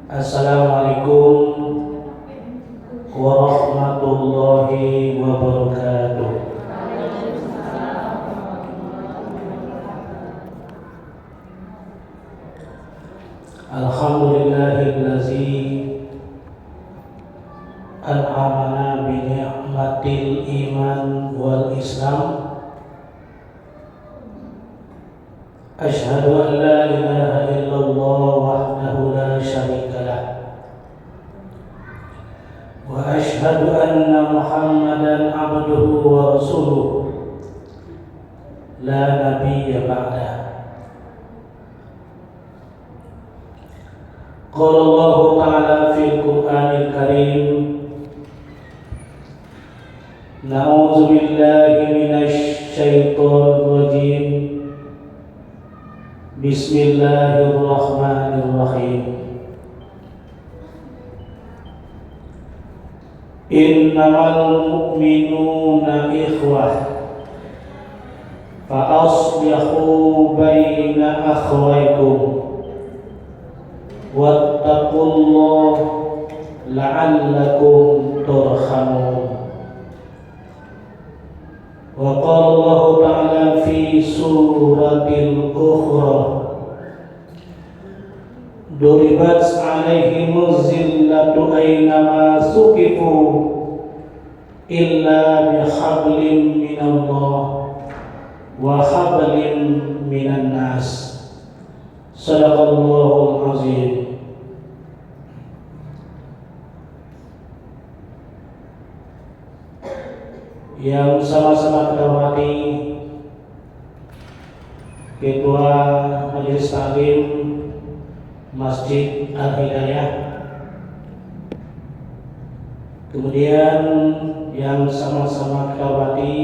Assalamualaikum warahmatullahi wabarakatuh. Alhamdulillahillazi an'amana bi ni'matil iman wal islam. Asyhadu an la ilaha illallah wahdahu la syarika lah. Wa asyhadu anna Muhammadan abduhu wa rasuluh la nabiyya ba'dah. Qala Allah ta'ala fil Qur'anil Karim, na'udzu billahi minasy syaithanir rajim. Bismillahirrahmanirrahim. Innamal mu'minuna ikhwah fa aslihu baina akhawaykum wattaqullaha la'allakum turhamun. Wa qala Allah ta'ala fi suratil ukhra, duribat 'alaihimuz zillatu aynama suqifu illa bihablin minallah wa hablin minan nas. Shadaqallahul azim. Yang sama-sama kita hormati Ketua Majelis Taklim Masjid Al-Hidayah, kemudian yang sama-sama kita hormati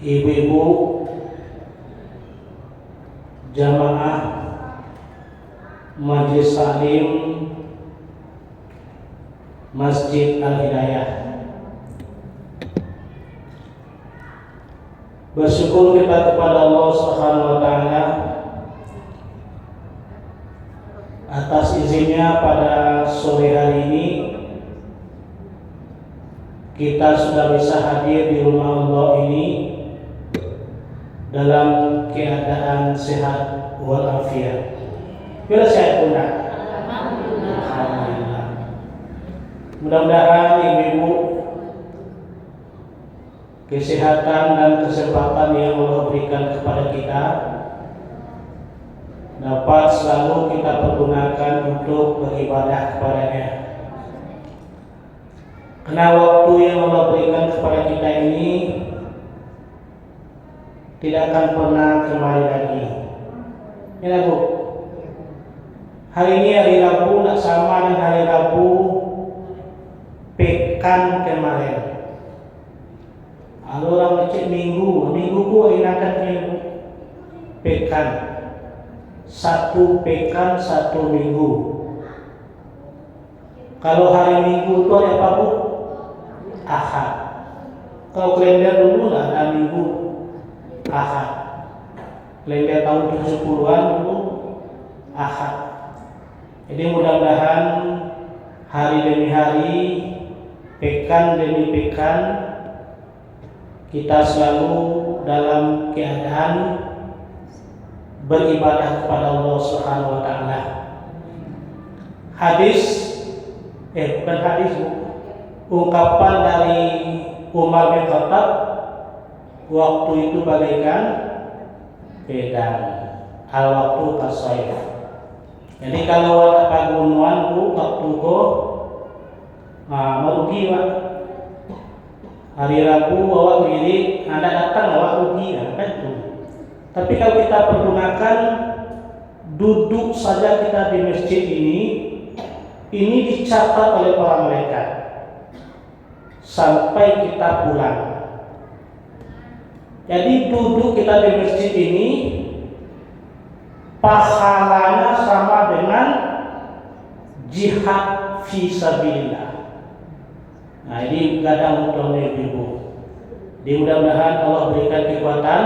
ibu-ibu jamaah Majelis Taklim Masjid Al-Hidayah. Bersyukur kita kepada Allah Subhanahu wa taala atas izinnya pada sore hari ini kita sudah bisa hadir di rumah Allah ini dalam keadaan sehat walafiat. Bila sehat pun alhamdulillah. Mudah-mudahan ibu-ibu kesehatan dan kesempatan yang Allah berikan kepada kita dapat selalu kita pergunakan untuk beribadah kepadanya. Karena waktu yang Allah berikan kepada kita ini tidak akan pernah kembali lagi. Ya Bu, hari ini hari Rabu tidak sama dengan hari Rabu pekan kemarin. Kalau orang ngecek minggu ku enakan minggu pekan, satu pekan satu minggu. Kalau hari Minggu itu ada apa Bu? Ahad. Kalau kalender dulu lah ada Minggu Ahad. Kalender tahun 70-an dulu Ahad. Jadi mudah-mudahan hari demi hari, pekan demi pekan, kita selalu dalam keadaan beribadah kepada Allah Subhanahu wa taala. Bukan hadis, ungkapan dari Umar bin Khattab, waktu itu bagaikan pedang, al waktu kasayf. Jadi kalau ada pagunungan waktu merugi Pak. Hari Rabu awak milik, Anda datang awak rugi, kan itu. Tapi kalau kita pergunakan duduk saja kita di masjid ini dicatat oleh para malaikat sampai kita pulang. Jadi duduk kita di masjid ini pahalanya sama dengan jihad fi sabilillah. Nah ini gadang untuk ibu. Mudah-mudahan Allah berikan kekuatan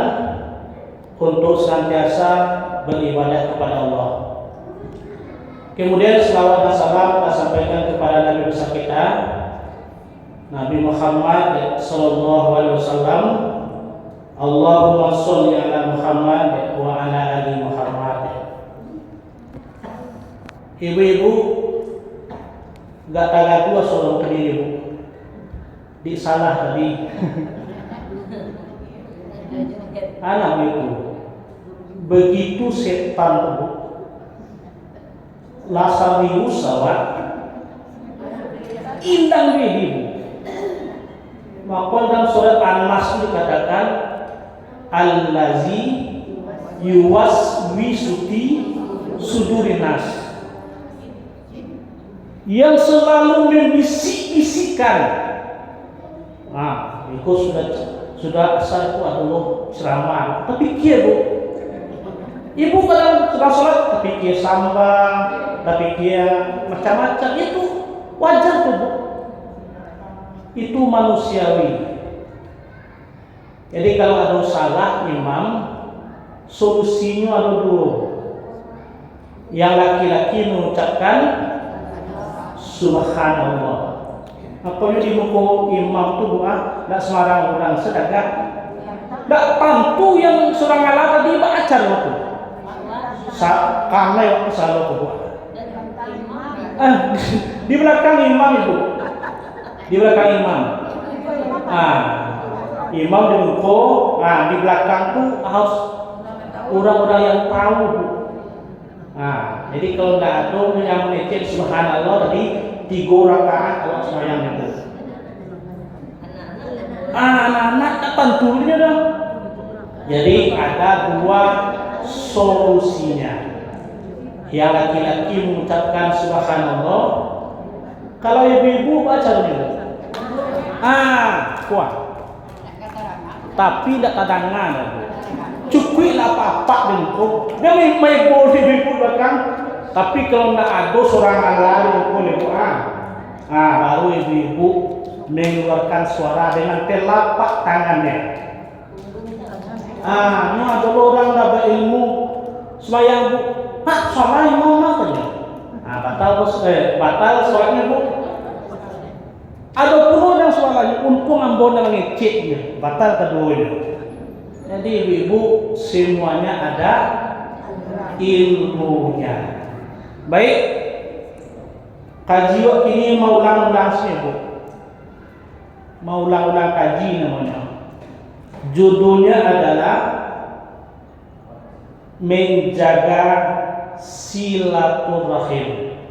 untuk senantiasa beribadah kepada Allah. Kemudian selawat dan salam kita sampaikan kepada Nabi besar kita, Nabi Muhammad sallallahu alaihi wasallam. Allahumma sholli ala Muhammad wa ala ali Muhammad. Ibu-ibu gak tagak dua sorong ke diri, Bu. Di salah tadi. Anak itu begitu setan tuh lasarius sawat indang ibu. Maka dalam surat An-Nas dikatakan allazi yuwaswisuti sudurinas, yang selalu membisik-bisikan. Nah, itu sudah asal itu adalah ceramah. Tapi kia, Bu, ibu kadang sedang sholat tapi kia sambang, tapi kia macam-macam, itu wajar tuh, Bu. Itu manusiawi. Jadi kalau ada salah imam, solusinya ada dua. Yang laki-laki mengucapkan subhanallah. Apabila di muka imam itu doa, tidak sembarang orang sedekah. Tidak pantu yang surang Allah tadi baca waktu. Karena waktu salah doa. Di belakang imam itu, di belakang imam. Imam di muka, di belakang itu harus orang-orang yang tahu. Jadi kalau tidak ada yang mengecek subhanallah tadi 3 rakaat kalau sembahyang itu. Anak-anak tak pantunya dah. Jadi ada 2 solusinya. Yang laki-laki mengucapkan subhanallah, kalau ibu-ibu baca dulu. Kuat. Tapi tidak tadangan. Cukuplah apa-apa bentuk. Dia main boleh ibu belakang. Tapi kalau tidak ada seorang Allah boleh baru ibu-ibu mengeluarkan suara dengan telapak tangannya. Ini ada orang dah berilmu sembahyang, Bu. Salah imam katanya. Batal sholatnya, Bu. Ada pun yang soalnya untung ambon yang ngeceknya, batal keduanya. Jadi ibu-ibu semuanya ada ilmunya. Baik, kaji waktu ini mau ulang-ulang sih, Bu. Mau ulang-ulang kaji namanya. Judulnya adalah menjaga silaturahim.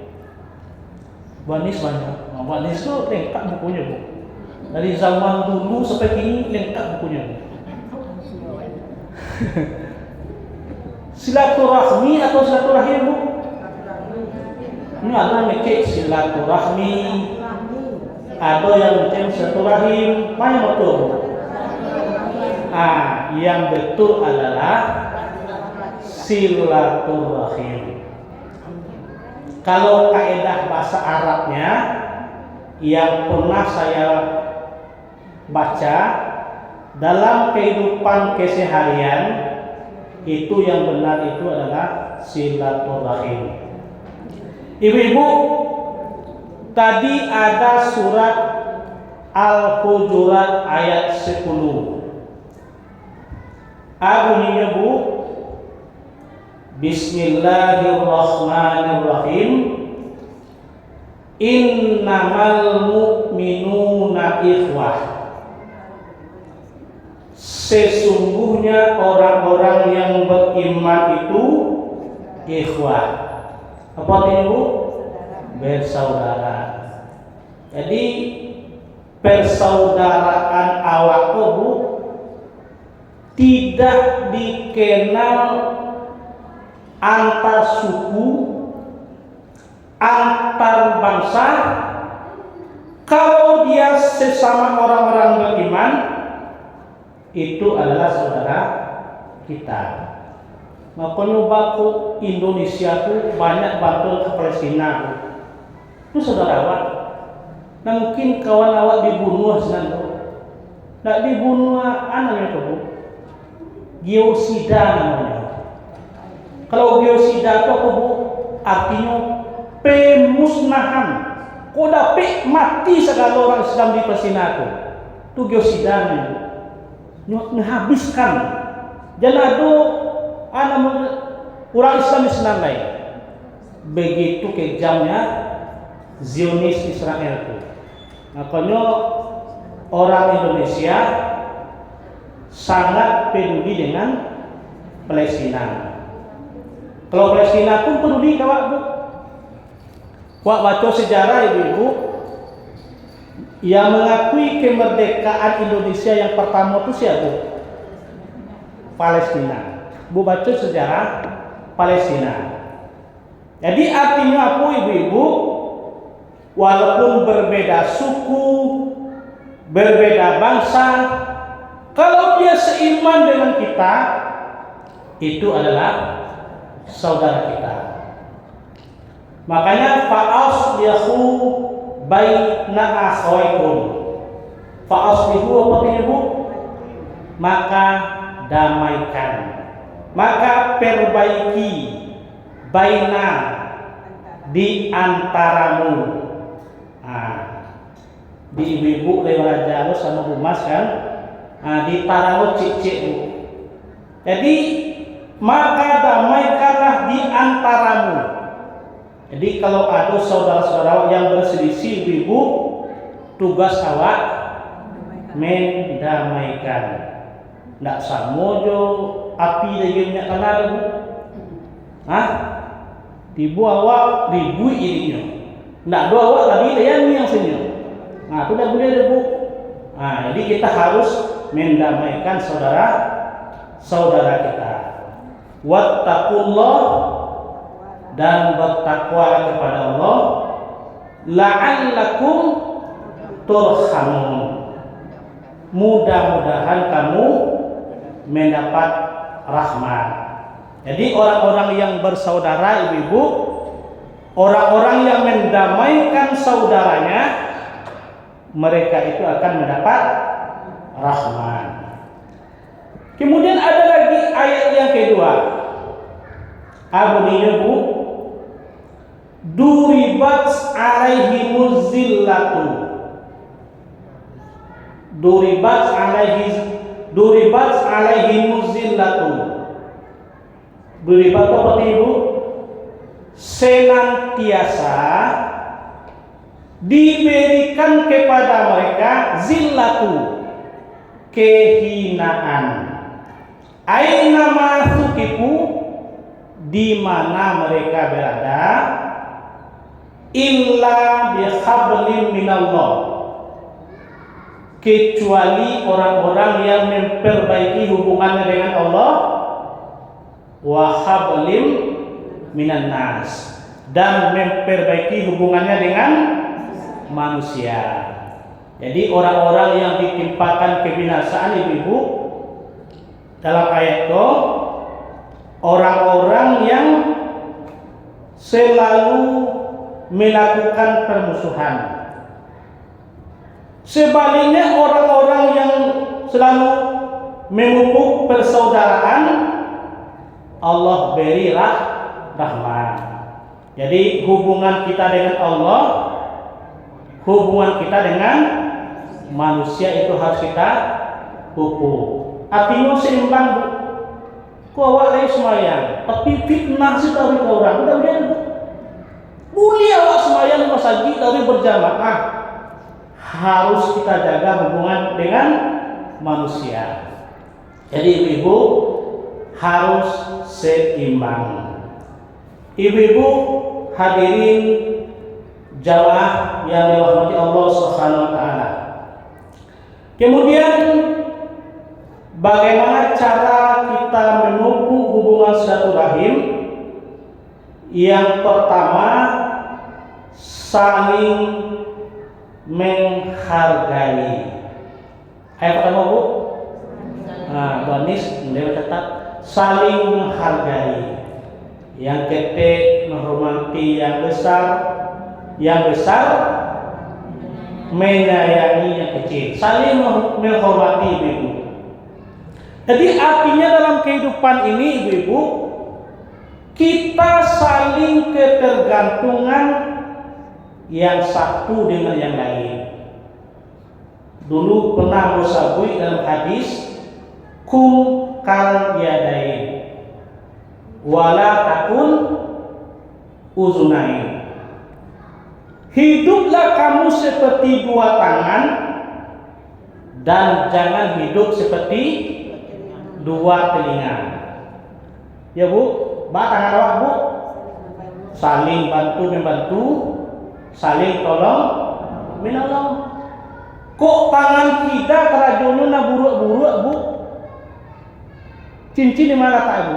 Banis banyak. Banis itu lengkap bukunya, Bu. Dari zaman dulu sampai kini lengkap bukunya. Silaturahmi atau silaturahim, Bu? Ini ada yang silaturahmi, ada yang macam silaturahim. Mana yang betul, Bu? Yang betul adalah silaturahim. Kalau kaidah bahasa Arabnya yang pernah saya baca dalam kehidupan keseharian, itu yang benar itu adalah silaturahim. Ibu-ibu, tadi ada surat Al-Hujurat ayat 10. Bunyinya, Bu, Bismillahirrahmanirrahim. Innamal mu'minuna ikhwah. Sesungguhnya orang-orang yang beriman itu ikhwah. Apa itu? Bersaudara. Jadi persaudaraan awak, Bu, tidak dikenal antar suku, antar bangsa. Kalau dia sesama orang-orang beriman, itu adalah saudara kita. Makanya baku Indonesia tuh banyak bantu ke Palestina. Itu saudara awak. Nah, mungkin kawan awak dibunuh senang tuh. Nggak dibunuh anaknya tuh, Bu. Geosida namanya. Kalau geosida itu apa, Bu? Artinya pemusnahan. Kau dapat mati segala orang Islam di Palestina tu geosidan menghabiskan. Jangan ada orang Islam di sana lain. Begitu kejamnya Zionis Israel itu. Makanya orang Indonesia sangat peduli dengan Palestina. Kalau Palestina pun peduli kawak bu. Wak baca sejarah ibu-ibu yang mengakui kemerdekaan Indonesia yang pertama itu siapa? Palestina. Bu baca sejarah Palestina. Jadi artinya apa ibu-ibu? Walaupun berbeda suku, berbeda bangsa, kalau dia seiman dengan kita, itu adalah saudara kita. Makanya fa'aslihu baina akhawaikum. Fa'aslihu apa ibu? Maka damaikan, maka perbaiki baina di antaramu. Di ibu-ibu lewat jauh sama humas kan, di tarawih cicik. Jadi maka damaikanlah di antaramu. Jadi kalau ada saudara-saudara yang berselisih ibu, tugas awak mendamaikan. Ndak samojo api lagi minyak kanar bu. Tibu awak ribui ininya. Ndak do awak tadi yang senyum. Itu dah boleh bu. Jadi kita harus mendamaikan saudara kita. Wattaqullah, dan bertakwa kepada Allah, la'allakum turhamun, mudah-mudahan kamu mendapat rahmat. Jadi orang-orang yang bersaudara ibu-ibu, orang-orang yang mendamaikan saudaranya, mereka itu akan mendapat rahmat. Kemudian ada lagi ayat yang kedua. Bunyinya bu, duribat alaihimuz zillatu. Duribat alaihimuz zillatu. Duribat apa ibu? Senantiasa diberikan kepada mereka zillatu, kehinaan. Aina ma sukifu, di mana mereka berada, illa bihablim minallah, kecuali orang-orang yang memperbaiki hubungannya dengan Allah, wa hablim minan nas, dan memperbaiki hubungannya dengan manusia. Jadi orang-orang yang ditimpakan kebinasaan ibu-ibu dalam ayat itu, orang-orang yang selalu melakukan permusuhan. Sebaliknya orang-orang yang selalu memupuk persaudaraan, Allah berilah rahmat. Jadi hubungan kita dengan Allah, hubungan kita dengan manusia itu harus kita pupuk. Artinya seimbang bu. Kau awak lagi semayang, tapi fitnah sih dari orang. Udah boleh awak semayang masjid dari berjamaah. Harus kita jaga hubungan dengan manusia. Jadi ibu harus seimbang. Ibu-ibu hadirin jamaah yang dirahmati Allah Subhanahu wa taala. Kemudian bagaimana cara kita menumbuh hubungan silaturahim? Yang pertama, saling menghargai. Ayat pertama bu, Banis mendewa tetap saling menghargai. Yang kedua, menghormati yang besar menyayangi yang kecil. Saling menghormati ibu-ibu. Jadi artinya dalam kehidupan ini ibu-ibu, kita saling ketergantungan yang satu dengan yang lain. Dulu pernah bersabui dalam hadis, kum kal yadain wala takun uzunain. Hiduplah kamu seperti dua tangan dan jangan hidup seperti dua telinga. Ya Bu, tangan awak Bu, saling bantu membantu, saling tolong menolong. Kok tangan kita kerajaan na buruk-buruk Bu? Cincin di mana tak Bu?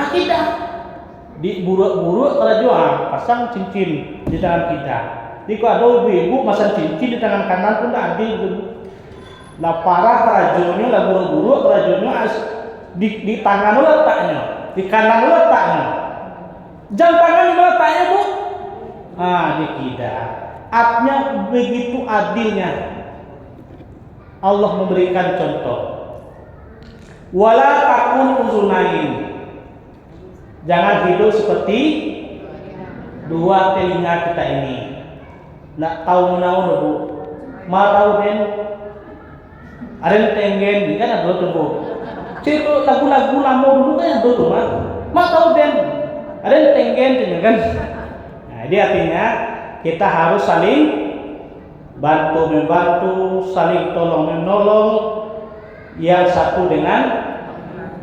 Tidak. Di buruk-buruk kerajaan pasang cincin di tangan kita. Jika ada ibu masang cincin di tangan kanan pun tak adil Bu. Lah parah kerajaannya, lah buruk-buruk kerajaannya di tangan letaknya, di kanan letaknya. Jam tangan di mana letaknya Bu? Di kita. Artinya begitu adilnya Allah memberikan contoh. Wala takun uzunain, jangan hidup seperti dua telinga kita ini. Nak tahu menawan Bu, ma tahu den aren tenggen kan ada tuh Bu. Cerita lagu-lagu lama dulu kan ada tuh ma tahu den aren tenggen kan. Nah, dia artinya kita harus saling bantu membantu, saling tolong menolong yang satu dengan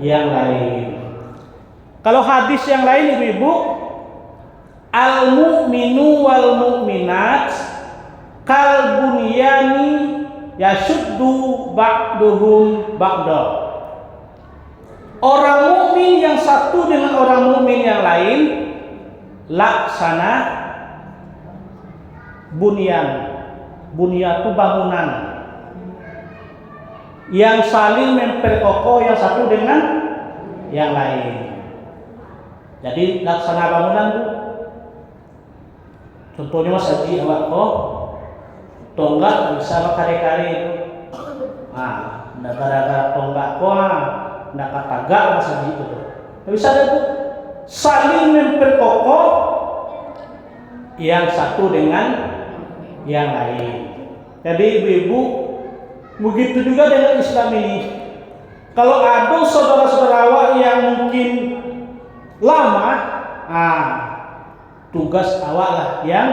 yang lain. Kalau hadis yang lain ibu-ibu, al mu'minu wal mu'minat kal bunyani yashuddu ba'duhum ba'da. Orang mukmin yang satu dengan orang mukmin yang lain laksana bunyan itu bangunan yang saling memperkokoh yang satu dengan yang lain. Jadi laksana bangunan Bu, contohnya Mas Haji awak tonggak bisa kare-kare itu. Gara-gara tonggak ndak katagak Mas Haji itu. Bisa ada Bu, saling memperkokoh yang satu dengan yang lain. Jadi ibu-ibu, begitu juga dengan Islam ini. Kalau ada saudara-saudara yang mungkin lama, tugas awak lah yang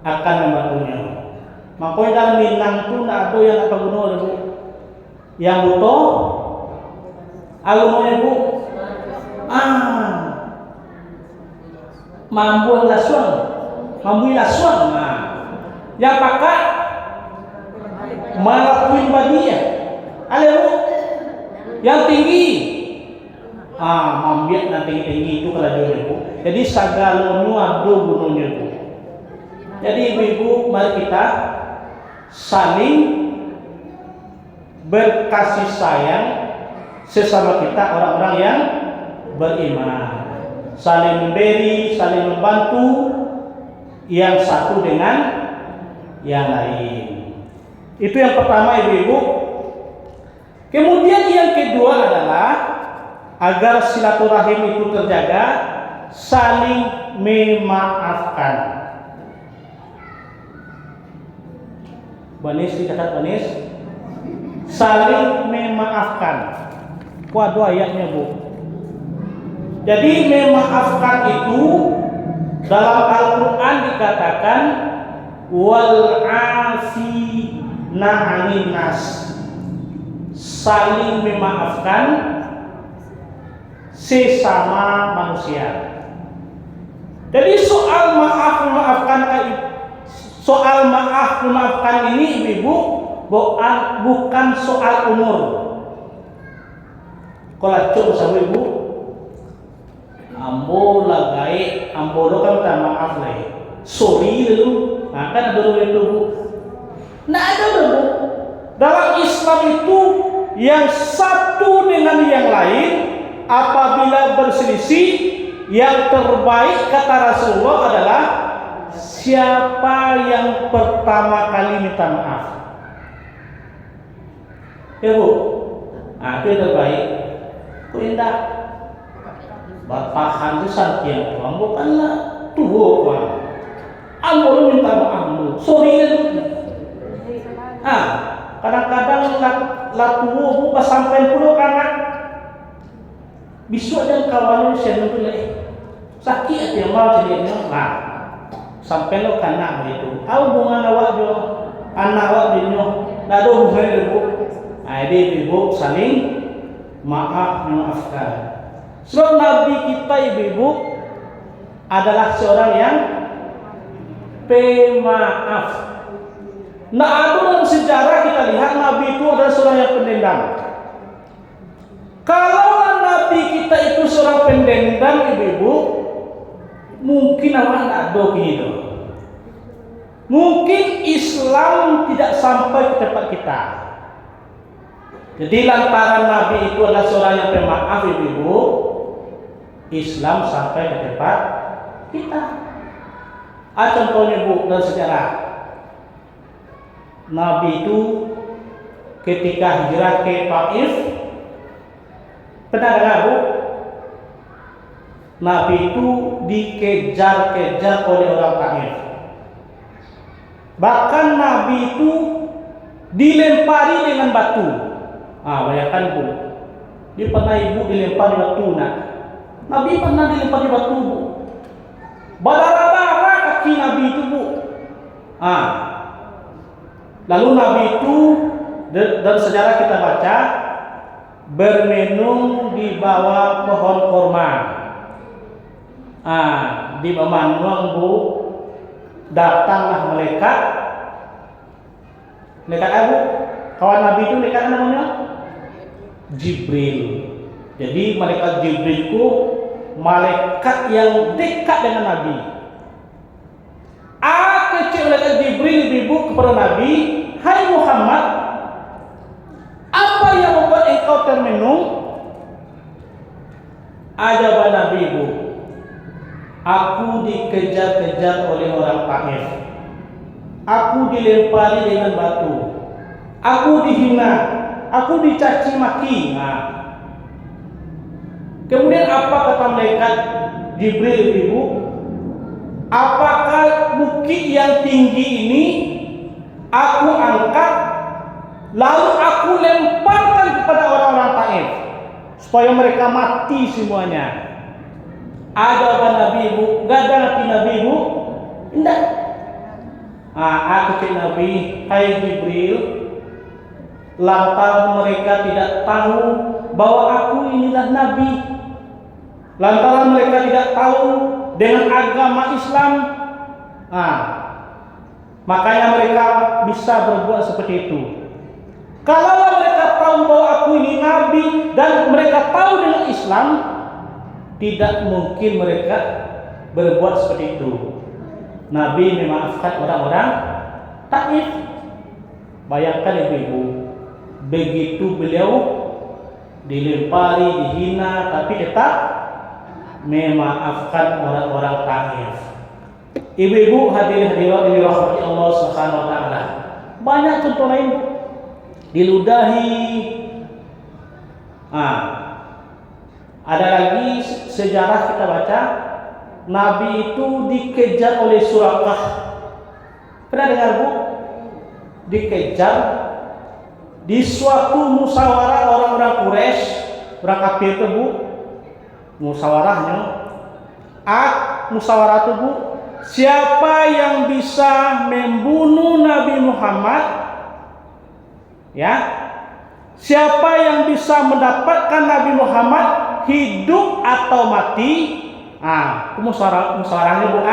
akan membantunya. Makanya dalam Minang itu tidak ada yang apa guna Bu. Yang butuh alumnya Bu, mampu lasuang. Yang pakai melakuin bagian ada Bu yang tinggi mambiak nanti tinggi itu kelajuannya Bu. Jadi sagalonyo ada gunanya Bu. Jadi ibu-ibu, mari kita saling berkasih sayang sesama kita orang-orang yang beriman, saling memberi, saling membantu yang satu dengan yang lain. Itu yang pertama ibu-ibu. Kemudian yang kedua adalah agar silaturahim itu terjaga, saling memaafkan. Banis dicatat Banis, saling memaafkan. Kuadu ayatnya Bu. Jadi memaafkan itu dalam Al-Quran dikatakan wal afina 'anil nas, saling memaafkan sesama manusia. Jadi soal memaafkan ini ibu bukan soal umur. Kalau cukup sama ibu, ambo lagai, ambo lo kan minta maaf lah. Sorry dulu, kan ada dulu itu Bu. Nah ada dulu. Dalam Islam itu yang satu dengan yang lain apabila berselisih, yang terbaik kata Rasulullah adalah siapa yang pertama kali minta maaf. Ya Bu, itu yang terbaik. Kok indah? Bertahan di santian tuang bukanlah tuwo kuan. Ambo minta maaf lu. Sorry lu. Kadang-kadang lah tuwo bu pas sampai pulau kanak. Bisu aja kawan lu sen tu sakit yang mau jadinya. Sampai lo kanak itu. Au bunga awak jo, anak awak dinyo. Nado bunga ibu. Jadi ibu saling memaafkan. Sebab Nabi kita ibu adalah seorang yang pemaaf. Nah, dalam sejarah kita lihat Nabi itu adalah seorang yang pendendam. Kalau Nabi kita itu seorang pendendam ibu, mungkin awak tak ada gitu. Mungkin Islam tidak sampai ke tempat kita. Jadi lantaran Nabi itu adalah seorang yang pemaaf ibu, Islam sampai ke tempat kita. Contohnya bu dalam sejarah, Nabi itu ketika hijrah ke Taif, pernah dengar bu? Nabi itu dikejar-kejar oleh orang Taif. Bahkan Nabi itu dilempari dengan batu. Bayangkan bu, dia pernah ibu dilempari batu nak. Nabi pernah dilempari batu bu. Berdarah-darah kaki Nabi itu bu. Lalu Nabi itu dalam sejarah kita baca bermenung di bawah pohon kurma. Di Bamanuang bu, datanglah malaikat Abu. Kawan Nabi itu malaikat namanya Jibril. Jadi malaikat Jibril itu malaikat yang dekat dengan Nabi. Kecil malaikat Jibril ibu kepada Nabi, hai Muhammad, apa yang membuat engkau termenung? Ajab Nabi ibu, aku dikejar-kejar oleh orang Taif. Aku dilempari dengan batu. Aku dihina. Aku dicaci maki. Kemudian apa kata malaikat Jibril ibu? Apakah bukit yang tinggi ini aku angkat lalu aku lemparkan kepada orang-orang Taif supaya mereka mati semuanya? Ada apa Nabi ibu? Gak ada hati Nabi ibu? Tidak. Aku cek Nabi, hai Jibril, lantaran mereka tidak tahu bahwa aku inilah Nabi, lantaran mereka tidak tahu dengan agama Islam, makanya mereka bisa berbuat seperti itu. Kalau mereka tahu bahwa aku ini Nabi dan mereka tahu dengan Islam, tidak mungkin mereka berbuat seperti itu. Nabi memaafkan orang-orang Taif. Bayangkan ibu-ibu, begitu beliau dilempari, dihina, tapi tetap memaafkan orang-orang Taif. Ibu-ibu hadirin hadirat yang dirahmati Allah Subhanahu wa taala. Banyak contoh lain bu. Diludahi. Ada lagi sejarah kita baca, Nabi itu dikejar oleh Surakah. Pernah dengar bu? Dikejar di suatu musyawarah orang-orang Quraisy, orang kafir itu bu. Musyawarahnya, musyawarah itu bu, siapa yang bisa membunuh Nabi Muhammad, ya, siapa yang bisa mendapatkan Nabi Muhammad hidup atau mati, musyawarahnya bu,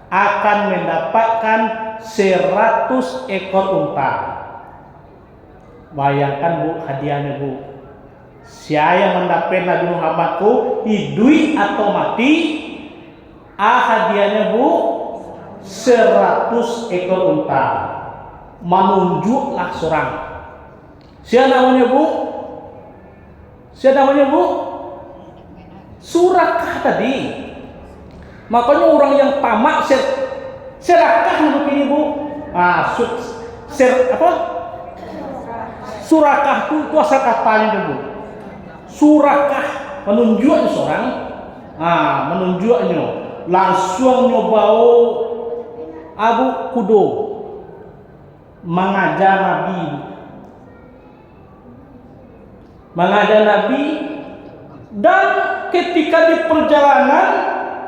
akan mendapatkan 100 ekor unta. Bayangkan bu, hadiahnya bu, siapa yang mendapat Nabi Muhammad itu hidup atau mati, hadiahnya bu 100 ekor unta. Menunjuklah seorang. Siapa namanya bu? Siapa namanya bu? Surakah tadi. Makanya orang yang tamak serakah untuk ini bu. Surakah itu asal katanya bu. Surakah menunjuknya seorang, menunjuknya langsung nyobao Abu Kudo mengajar Nabi, dan ketika di perjalanan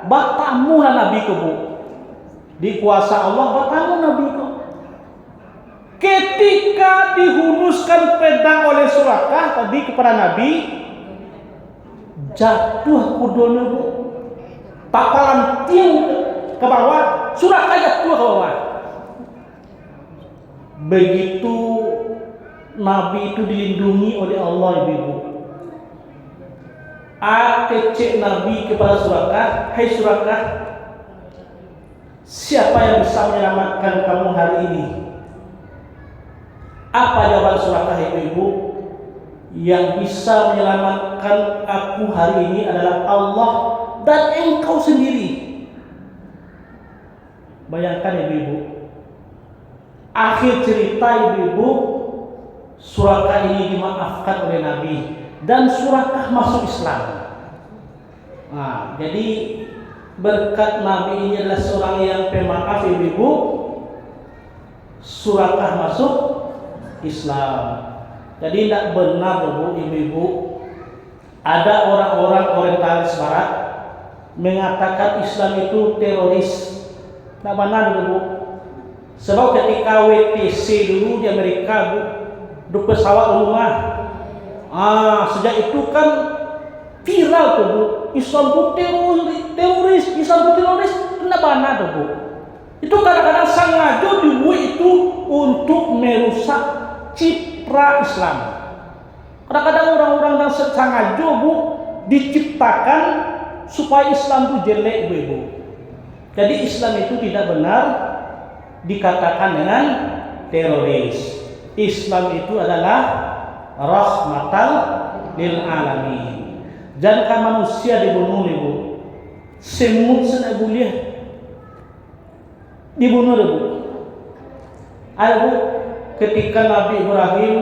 bertamu Nabi kebu di kuasa Allah, bertamu Nabi kebu. Ketika dihunuskan pedang oleh Surakah tadi kepada Nabi, jatuh kudonya bu, papalan tiung ke bawah, Surakah jatuh ke bawah. Begitu Nabi itu dilindungi oleh Allah, ibu. Kecek Nabi kepada Surakah, hai Surakah, siapa yang bisa menyelamatkan kamu hari ini? Apa jawaban Surakah, ibu? Yang bisa menyelamatkan aku hari ini adalah Allah dan engkau sendiri. Bayangkan ibu. Akhir cerita ibu, Surakah ini dimaafkan oleh Nabi dan Surakah masuk Islam. Jadi berkat Nabi ini adalah seorang yang pemaaf ibu, Surakah masuk Islam. Jadi tidak benar ibu-ibu, ada orang-orang orientalis barat mengatakan Islam itu teroris. Tidak benar ibu. Sebab ketika WTC dulu di Amerika di pesawat rumah, sejak itu kan viral tuh bu, Islam itu teroris, Islam itu teroris. Tidak benar tuh bu. Itu kadang-kadang sengaja dibuat itu untuk merusak citra Islam. Kadang-kadang orang-orang yang sengaja bu diciptakan supaya Islam itu jelek ibu. Jadi Islam itu tidak benar dikatakan dengan teroris. Islam itu adalah rahmatan lil alamin. Jangan manusia dibunuh ibu. Semut sana boleh dibunuh ibu. Ayo bu, ketika Nabi Ibrahim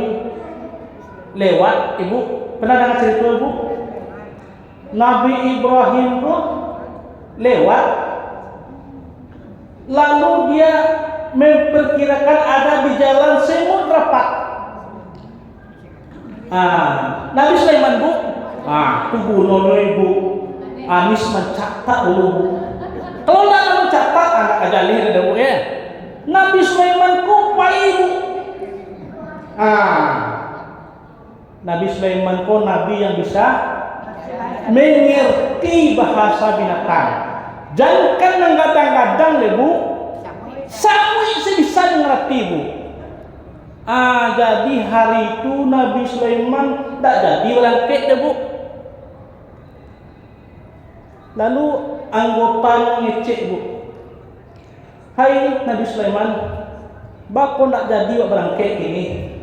lewat, ibu pernah dengar cerita ibu? Nabi Ibrahim tuh lewat, lalu dia memperkirakan ada di jalan semut rapat. Nabi Sulaiman bu, tuh bunuh ibu, Anis mencatat dulu bu. Kalau tidak mencatat anak ajalir ada bu ya. Nabi Sulaiman kupai bu. Nabi Sulaiman nabi yang bisa mengerti bahasa binatang. Jangan menggadang-gadang bu. Sampai sebisa mengerti bu. Jadi hari itu Nabi Sulaiman tak jadi berangkat deh bu. Lalu anggota ngecek bu, hai Nabi Sulaiman, bako tak jadi berangkat ini.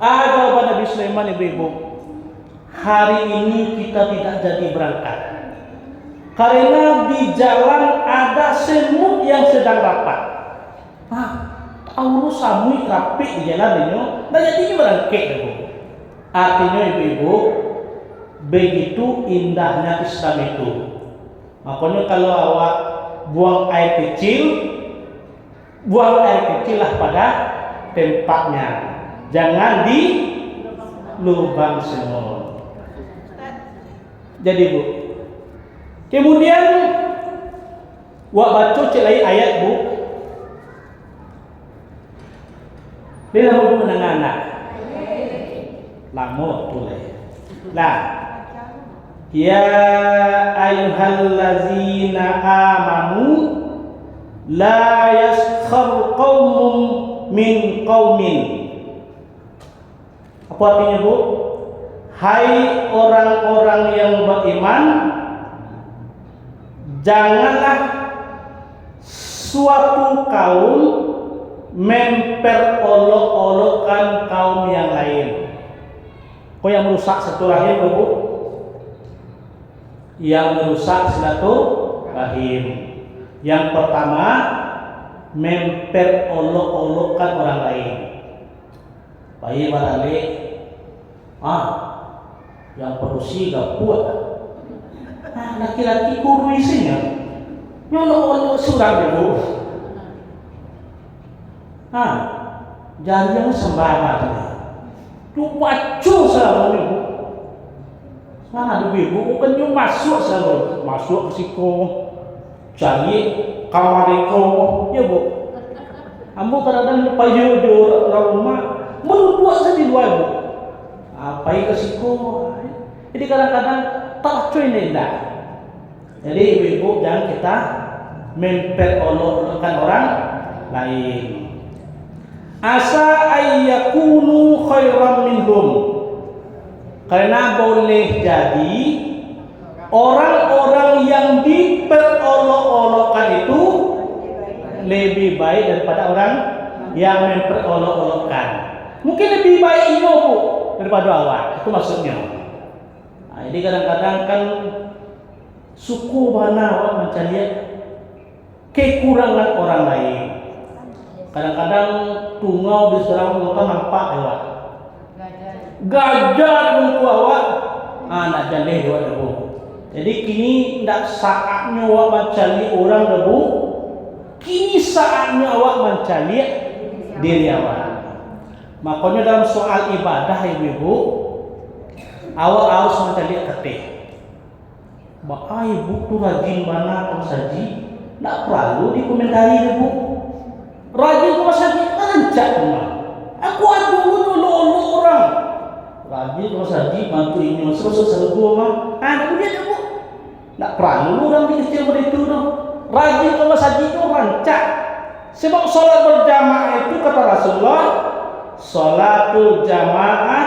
Jawaban Nabi Sulaiman ibu-ibu, hari ini kita tidak jadi berangkat karena di jalan ada semut yang sedang rapat. Allah samui rapi di jalan ini, nah jadi berangkat ibu. Artinya ibu-ibu, begitu indahnya Islam itu. Makanya kalau awak buang air kecil, buang air kecil lah pada tempatnya, jangan di lubang semut. Jadi bu, kemudian wak baca celai ayat bu. Dia mau anak-anak lama tulis lah. Ya ayyuhallazina amanu la yaskhar qaumun min qaumin. Apa artinya bu? Hai orang-orang yang beriman, janganlah suatu kaum memperolok-olokkan kaum yang lain. Kok yang merusak satu rahim bu? Yang merusak silaturahim. Yang pertama, memperolok-olokkan orang lain. Baik barale, yang produksi gak kuat. Nah, laki-laki guru isinya nyolok surang dulu. Nah, jangan sembarangan. Lu baca selalu ibu. Mana ada ibu kan you masuk selalu, masuk ke siku, cari kamar itu, ya bu. Ambo kadang-kadang payu di rumah, mau buat saja di luar bu. Apa ke siku? Jadi kadang-kadang tak cuy nenda. Jadi ibu-ibu jangan kita memperolok-olokkan orang lain. Asa ayyakunu khairan minhum. Karena boleh jadi orang-orang yang diperolok-olokkan itu lebih baik daripada orang yang memperolok-olokkan. Mungkin lebih baik ini bu daripada awak. Itu maksudnya. Nah, jadi kadang-kadang kan suku mana awak mencari kekurangan orang lain. Kadang-kadang tungau diserang orang nampak awak. Gajah dengan awak, nak jalih awak debu. Jadi kini tidak saatnya awak mencari orang debu. Kini saatnya awak mencari diri awak. Makanya dalam soal ibadah ibu-ibu, awak harus mencari ketih. Bah ibu tu rajin mana kau saji, tidak perlu dikomentari ibu. Rajin kau saji rancak rumah. Aku ada dulu orang. Rajin kau saji bantu ini masuk serbu mah. Nak dia tu. Tak perlu orang dikecil begitu tu. Rajin kau saji itu rancak. Sebab solat berjamaah itu kata Rasulullah, salatul jamaah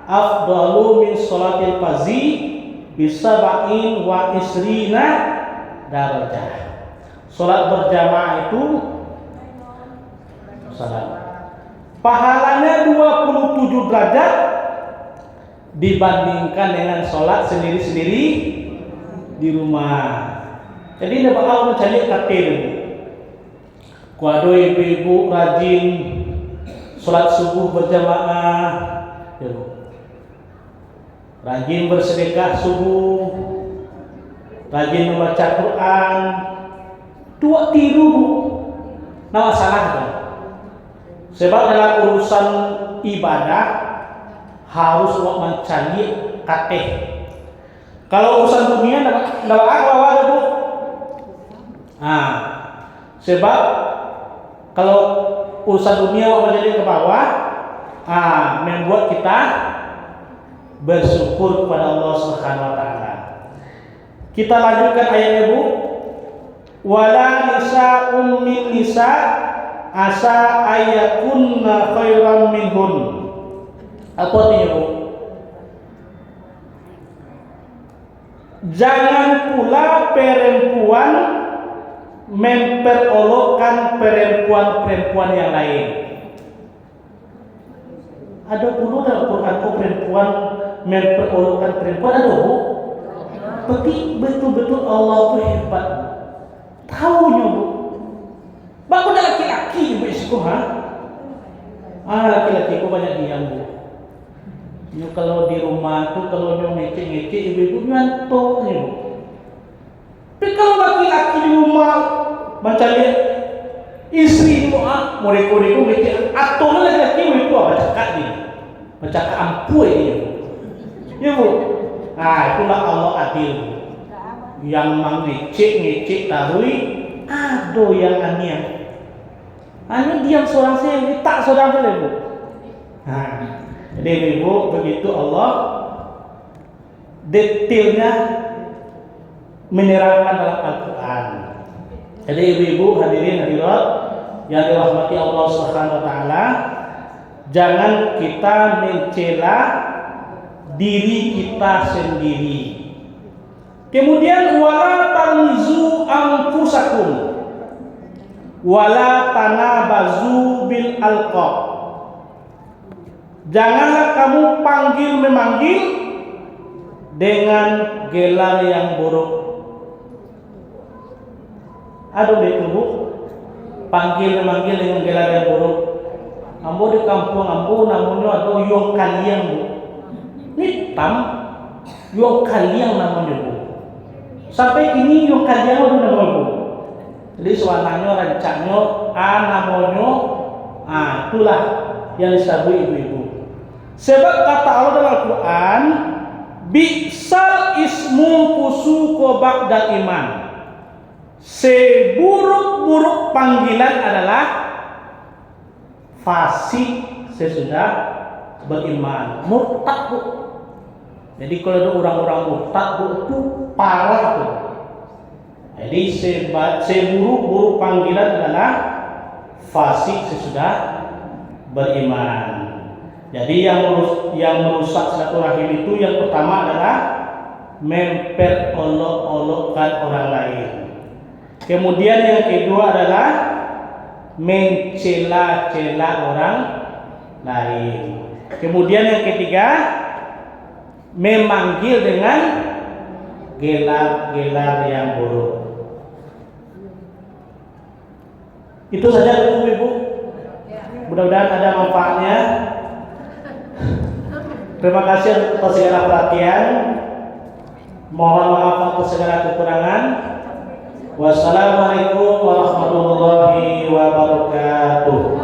afdalu min salatil fazi bisaba'in wa isrina darajah. Salat berjamaah itu salat pahalanya 27 derajat dibandingkan dengan salat sendiri-sendiri di rumah. Jadi dia bakal mencari katil. Kuado ibu-ibu rajin salat subuh berjamaah, rajin bersedekah subuh, rajin membaca Quran, dua tiru nama salah kan? Sebab dalam urusan ibadah harus mencari kateh. Kalau urusan dunia tidak apa bu. Sebab kalau urusan dunia menjadi ke bawah, membuat kita bersyukur kepada Allah Subhanahu wa taala. Kita lanjutkan ayatnya bu. Wala nisa'um min nisa' asa ayakunna khairan minhun. Apa artinya bu? Jangan pula perempuan memperolokkan perempuan-perempuan yang lain. Ada pula dalam Quran perempuan memperolokkan perempuan, ada bu? Tapi betul-betul Allah itu hebat. Tahunya bu. Bapak ada laki-laki bu isiku laki-laki ku banyak diam bu. Ini kalau di rumah tuh kalau nyong ngecek-ngecek ibu-ibu nyantok nih bu. Tapi kalau laki-laki di rumah mencari istri itu mereka-mereka ngecek atau laki-laki itu cakap nih. Bercakap ampuh ini bu. Ya bu. Itulah Allah adil. Yang mengecek-ngecek tarui, ada yang anian. Hanya diam seorang saya, tak seorang boleh bu. Jadi ibu begitu Allah detailnya menerangkan dalam Al-Quran. Jadi ibu-ibu hadirin hadirat yang dirahmati Allah Subhanahu wa taala, jangan kita mencela diri kita sendiri. Kemudian wala tanzu anfusakum wala tanabazu bil alqab. Janganlah kamu panggil memanggil dengan gelar yang buruk. Aduh itu bu, panggil memanggil dengan gelar yang buruk. Ambo di kampung ambo namanya atau yong kalian bu. Hitam Yung kaliang namanya bu. Sampai kini yung kaliang udah namanya bu. Jadi suananya rancaknya namanya itulah yang disebut ibu-ibu. Sebab kata Allah dalam Al-Quran, bi'sal ismu fusuqu ba'dal iman. Seburuk-buruk panggilan adalah fasik sesudah beriman, murtad bu. Jadi kalau ada orang-orang murtad bu, itu parah bu. Jadi seburuk-buruk panggilan adalah fasik sesudah beriman. Jadi yang merusak silaturahim itu yang pertama adalah memperolok-olokkan orang lain. Kemudian yang kedua adalah mencela-cela orang lain. Kemudian yang ketiga, memanggil dengan gelar-gelar yang buruk. Itu saja ibu-ibu. Mudah-mudahan ada manfaatnya. Terima kasih atas segala perhatian. Mohon maaf atas segala kekurangan. Wassalamualaikum warahmatullahi wabarakatuh.